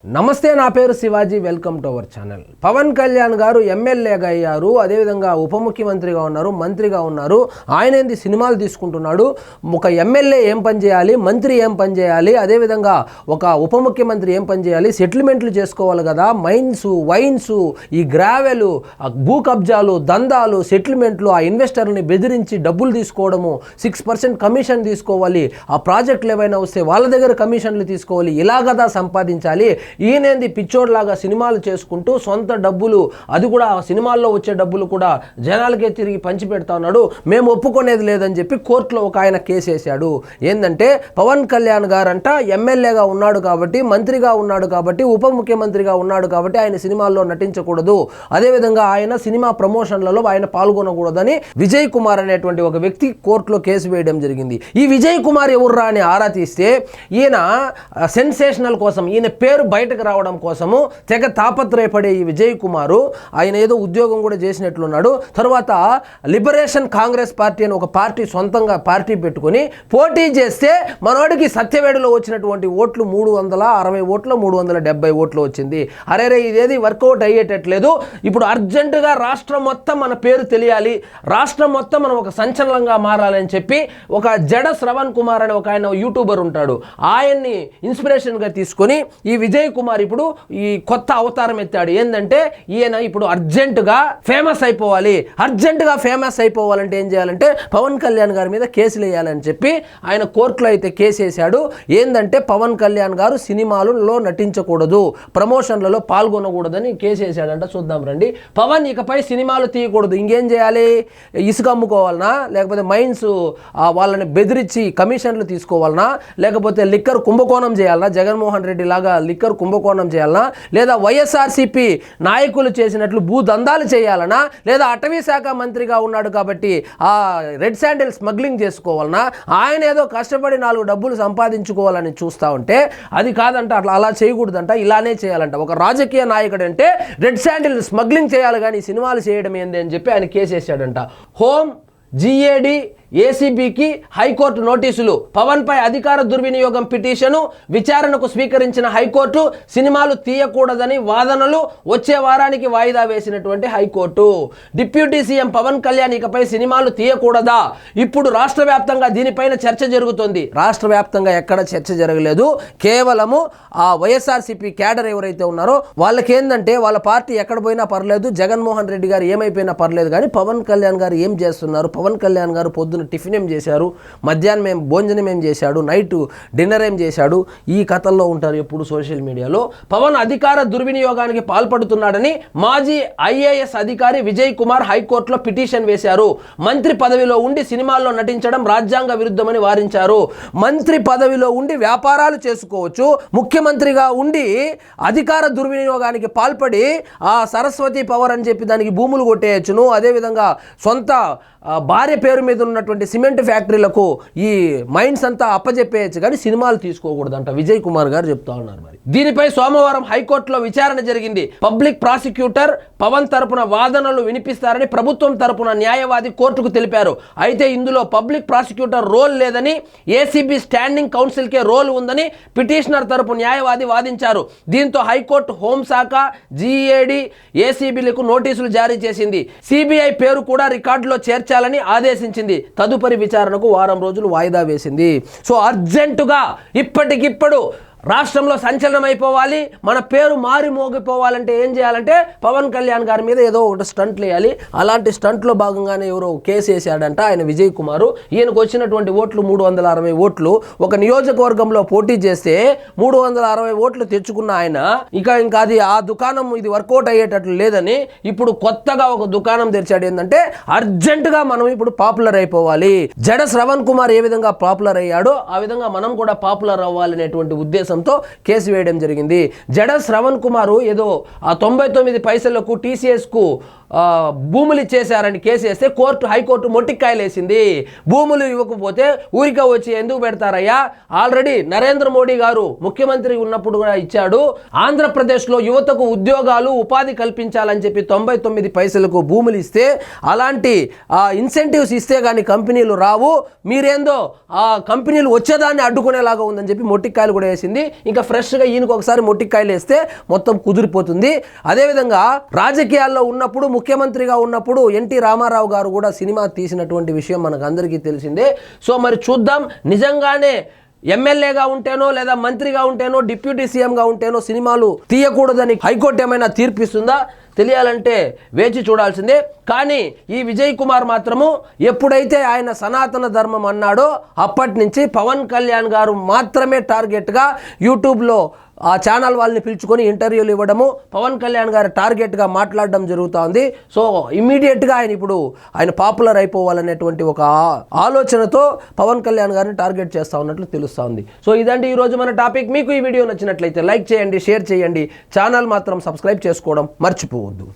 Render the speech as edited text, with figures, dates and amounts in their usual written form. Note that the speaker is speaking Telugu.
నమస్తే, నా పేరు Shivaji. Welcome to our channel. Pawan Kalyan గారు ఎమ్మెల్యేగా అయ్యారు, అదేవిధంగా ఉప ముఖ్యమంత్రిగా ఉన్నారు, మంత్రిగా ఉన్నారు. ఆయన ఏంది సినిమాలు తీసుకుంటున్నాడు. ఒక ఎమ్మెల్యే ఏం పని చేయాలి, మంత్రి ఏం పని చేయాలి, అదేవిధంగా ఒక ఉప ముఖ్యమంత్రి ఏం పని చేయాలి, సెటిల్మెంట్లు చేసుకోవాలి కదా. మైన్స్, వైన్స్, ఈ గ్రావెలు, భూ కబ్జాలు, దందాలు, సెటిల్మెంట్లు, ఆ ఇన్వెస్టర్ని బెదిరించి డబ్బులు తీసుకోవడము, 6% కమిషన్ తీసుకోవాలి, ఆ ప్రాజెక్టులు ఏవైనా వస్తే వాళ్ళ దగ్గర కమిషన్లు తీసుకోవాలి, ఇలా కదా సంపాదించాలి. ఈయనేంది పిచ్చోడ్లాగా సినిమాలు చేసుకుంటూ సొంత డబ్బులు, అది కూడా సినిమాల్లో వచ్చే డబ్బులు కూడా జనాలకే తిరిగి పంచిపెడతా ఉన్నాడు. మేము ఒప్పుకునేది లేదని చెప్పి కోర్టులో ఒక ఆయన కేసు వేశాడు. ఏంటంటే పవన్ కళ్యాణ్ గారంట ఎమ్మెల్యేగా ఉన్నాడు కాబట్టి, మంత్రిగా ఉన్నాడు కాబట్టి, ఉప ముఖ్యమంత్రిగా ఉన్నాడు కాబట్టి ఆయన సినిమాల్లో నటించకూడదు, అదేవిధంగా ఆయన సినిమా ప్రమోషన్లలో ఆయన పాల్గొనకూడదని విజయ్ కుమార్ అనేటువంటి ఒక వ్యక్తి కోర్టులో కేసు వేయడం జరిగింది. ఈ విజయ్ కుమార్ ఎవర్రా అని ఆరా తీస్తే ఈయన సెన్సేషనల్ కోసం, ఈయన పేరు బయటకు రావడం కోసము తెగ తాపత్రయపడే ఈ విజయ్ కుమారు ఆయన ఏదో ఉద్యోగం కూడా చేసినట్లున్నాడు. తర్వాత లిబరేషన్ కాంగ్రెస్ పార్టీ అని ఒక పార్టీ సొంతంగా పార్టీ పెట్టుకుని పోటీ చేస్తే మనోడికి సత్యవేడులో వచ్చినటువంటి ఓట్లు 360 ఓట్లు, 370 ఓట్లు వచ్చింది. అరేరే ఇదేది వర్కౌట్ అయ్యేటట్లేదు. ఇప్పుడు అర్జెంటుగా రాష్ట్రం మొత్తం మన పేరు తెలియాలి, రాష్ట్రం మొత్తం మనం ఒక సంచలనంగా మారాలని చెప్పి ఒక జడ శ్రవణ్ కుమార్ అనే ఒక ఆయన యూట్యూబర్ ఉంటాడు, ఆయన్ని ఇన్స్పిరేషన్గా తీసుకొని ఈ విజయ్ కుమార్ ఇప్పుడు ఈ కొత్త అవతారం ఎత్తాడు. ఏంటంటే ఈయన ఇప్పుడు అర్జెంటుగా ఫేమస్ అయిపోవాలి. అర్జెంటుగా ఫేమస్ అయిపోవాలంటే ఏం చేయాలంటే పవన్ కళ్యాణ్ గారి మీద కేసులు వేయాలని చెప్పి ఆయన కోర్టులో అయితే కేసు వేశాడు. ఏంటంటే పవన్ కళ్యాణ్ గారు సినిమాలలో నటించకూడదు, ప్రమోషన్లలో పాల్గొనకూడదని కేసు వేశాడంట. చూద్దాం రండి. పవన్ ఇకపై సినిమాలు తీయకూడదు, ఇంకేం చేయాలి, ఇసుక అమ్ముకోవాలనా, లేకపోతే మైన్స్ వాళ్ళని బెదిరించి కమిషన్లు తీసుకోవాలనా, లేకపోతే లిక్కర్ కుంభకోణం చేయాలనా, జగన్మోహన్ రెడ్డి లాగా లిక్కర్ కుంభకోణం చేయాలనా, లేదా వైఎస్ఆర్సీపీ నాయకులు చేసినట్లు భూదందాలు చేయాలనా, లేదా అటవీ శాఖ మంత్రిగా ఉన్నాడు కాబట్టి ఆ రెడ్ శాండిల్ స్మగ్లింగ్ చేసుకోవాలనా, ఆయన ఏదో కష్టపడి 4 డబ్బులు సంపాదించుకోవాలని చూస్తూ ఉంటే అది కాదంట, అలా చేయకూడదంట, ఇలానే చేయాలంట. ఒక రాజకీయ నాయకుడు అంటే రెడ్ శాండిల్ స్మగ్లింగ్ చేయాలి కానీ సినిమాలు చేయడం ఏంది అని చెప్పి ఆయన కేసు వేసాడంట. హోమ్, GAD, ACBకి హైకోర్టు నోటీసులు. పవన్పై అధికార దుర్వినియోగం పిటిషను విచారణకు స్వీకరించిన హైకోర్టు సినిమాలు తీయకూడదని వాదనలు వచ్చే వారానికి వాయిదా వేసినటువంటి high court. Deputy CM Pawan Kalyan ఇకపై సినిమాలు తీయకూడదా? ఇప్పుడు రాష్ట్ర వ్యాప్తంగా దీనిపైన చర్చ జరుగుతోంది. రాష్ట్ర వ్యాప్తంగా ఎక్కడ చర్చ జరగలేదు. కేవలము ఆ వైఎస్ఆర్సీపీ క్యాడర్ ఎవరైతే ఉన్నారో వాళ్ళకి ఏంటంటే వాళ్ళ పార్టీ ఎక్కడ పోయినా పర్లేదు, జగన్మోహన్ రెడ్డి గారు ఏమైపోయినా పర్లేదు, కానీ పవన్ కళ్యాణ్ గారు ఏం చేస్తున్నారు, పవన్ కళ్యాణ్ గారు పొద్దున టిఫిన్ ఏం చేశారు, మధ్యాహ్నం ఏం భోజనం ఏం చేశాడు, నైట్ డిన్నర్ ఏం చేశాడు, ఈ కథల్లో ఉంటారు ఎప్పుడు సోషల్ మీడియాలో. పవన్ అధికార దుర్వినియోగానికి పాల్పడుతున్నాడని మాజీ IAS అధికారి విజయ్ కుమార్ హైకోర్టులో పిటిషన్ వేశారు. మంత్రి పదవిలో ఉండి సినిమాల్లో నటించడం రాజ్యాంగ విరుద్ధమని వారించారు. మంత్రి పదవిలో ఉండి వ్యాపారాలు చేసుకోవచ్చు, ముఖ్యమంత్రిగా ఉండి అధికార దుర్వినియోగానికి పాల్పడి ఆ సరస్వతి పవర్ అని చెప్పి దానికి భూములు కొట్టేయచ్చును, అదేవిధంగా సొంత భార్య పేరు మీద ఉన్నటువంటి సిమెంట్ ఫ్యాక్టరీలకు ఈ మైన్స్ అంతా అప్పజెప్పేయచ్చు కానీ సినిమాలు తీసుకోకూడదంట విజయ్ కుమార్ గారు చెప్తా ఉన్నారు. మరి దీనిపై సోమవారం హైకోర్టులో విచారణ జరిగింది. పబ్లిక్ ప్రాసిక్యూటర్ పవన్ తరపున వాదనలు వినిపిస్తారని ప్రభుత్వం తరపున న్యాయవాది కోర్టుకు తెలిపారు. అయితే ఇందులో పబ్లిక్ ప్రాసిక్యూటర్ రోల్ లేదని, ACB స్టాండింగ్ కౌన్సిల్కే రోల్ ఉందని పిటిషనర్ తరపు న్యాయవాది వాదించారు. దీంతో హైకోర్టు హోంశాఖ, GAD, ACBలకు నోటీసులు జారీ చేసింది. CBI పేరు కూడా రికార్డులో చేర్చాలని ఆదేశించింది. తదుపరి విచారణకు వారం రోజులు వాయిదా వేసింది. సో అర్జెంటుగా ఇప్పటికిప్పుడు రాష్ట్రంలో సంచలనం అయిపోవాలి, మన పేరు మారి మోగిపోవాలంటే ఏం చేయాలంటే పవన్ కళ్యాణ్ గారి మీద ఏదో ఒకటి స్టంట్లు వేయాలి. అలాంటి స్టంట్లో భాగంగానే ఎవరో కేసు వేసాడంట ఆయన విజయ్ కుమారు. ఈయనకు వచ్చినటువంటి ఓట్లు 360 ఓట్లు. ఒక నియోజకవర్గంలో పోటీ చేస్తే 360 ఓట్లు తెచ్చుకున్న ఆయన ఇంకా అది ఆ దుకాణం ఇది వర్కౌట్ అయ్యేటట్లు లేదని ఇప్పుడు కొత్తగా ఒక దుకాణం తెరిచాడు. ఏంటంటే అర్జెంటుగా మనం ఇప్పుడు పాపులర్ అయిపోవాలి. జడ శ్రవణ్ కుమార్ ఏ విధంగా పాపులర్ అయ్యాడో ఆ విధంగా మనం కూడా పాపులర్ అవ్వాలనేటువంటి ఉద్దేశం కేసు వేయడం జరిగింది. జడ శ్రవణ్ కుమారు ఏదో ఆ 99 పైసలకు TCSకు భూములు ఇచ్చేశారని కేసు వేస్తే హైకోర్టు మొట్టికాయలు వేసింది. భూములు ఇవ్వకపోతే ఊరికే వచ్చి ఎందుకు పెడతారయ్యా, ఆల్రెడీ నరేంద్ర మోడీ గారు ముఖ్యమంత్రి ఉన్నప్పుడు కూడా ఇచ్చాడు, ఆంధ్రప్రదేశ్లో యువతకు ఉద్యోగాలు ఉపాధి కల్పించాలని చెప్పి 99 పైసలకు భూములు ఇస్తే అలాంటి ఇన్సెంటివ్స్ ఇస్తే కానీ కంపెనీలు రావు, మీరేందో ఆ కంపెనీలు వచ్చేదాన్ని అడ్డుకునేలాగా ఉందని చెప్పి మొట్టికాయలు కూడా వేసింది. ఇంకా ఫ్రెష్గా ఈయనకు ఒకసారి మొట్టికాయలు వేస్తే మొత్తం కుదిరిపోతుంది. అదేవిధంగా రాజకీయాల్లో ఉన్నప్పుడు ముఖ్యమంత్రిగా ఉన్నప్పుడు ఎన్టీ రామారావు గారు కూడా సినిమా తీసినటువంటి విషయం మనకు అందరికీ తెలిసిందే. సో మరి చూద్దాం, నిజంగానే ఎమ్మెల్యేగా ఉంటేనో లేదా మంత్రిగా ఉంటేనో డిప్యూటీ సీఎంగా ఉంటేనో సినిమాలు తీయకూడదని హైకోర్టు ఏమైనా తీర్పిస్తుందా? తెలియాలంటే వేచి చూడాల్సిందే. కానీ ఈ విజయ్ కుమార్ మాత్రము ఎప్పుడైతే ఆయన సనాతన ధర్మం అన్నాడో అప్పటి నుంచి పవన్ కళ్యాణ్ గారు మాత్రమే టార్గెట్గా యూట్యూబ్లో ఆ ఛానల్ వాళ్ళని పిలుచుకొని ఇంటర్వ్యూలు ఇవ్వడము, పవన్ కళ్యాణ్ గారు టార్గెట్గా మాట్లాడడం జరుగుతూ ఉంది. సో ఇమీడియట్గా ఆయన పాపులర్ అయిపోవాలనేటువంటి ఒక ఆలోచనతో పవన్ కళ్యాణ్ గారిని టార్గెట్ చేస్తూ ఉన్నట్లు తెలుస్తూ ఉంది. సో ఇదండి ఈరోజు మన టాపిక్. మీకు ఈ వీడియో నచ్చినట్లయితే లైక్ చేయండి, షేర్ చేయండి, ఛానల్ మాత్రం సబ్స్క్రైబ్ చేసుకోవడం మర్చిపోవద్దు.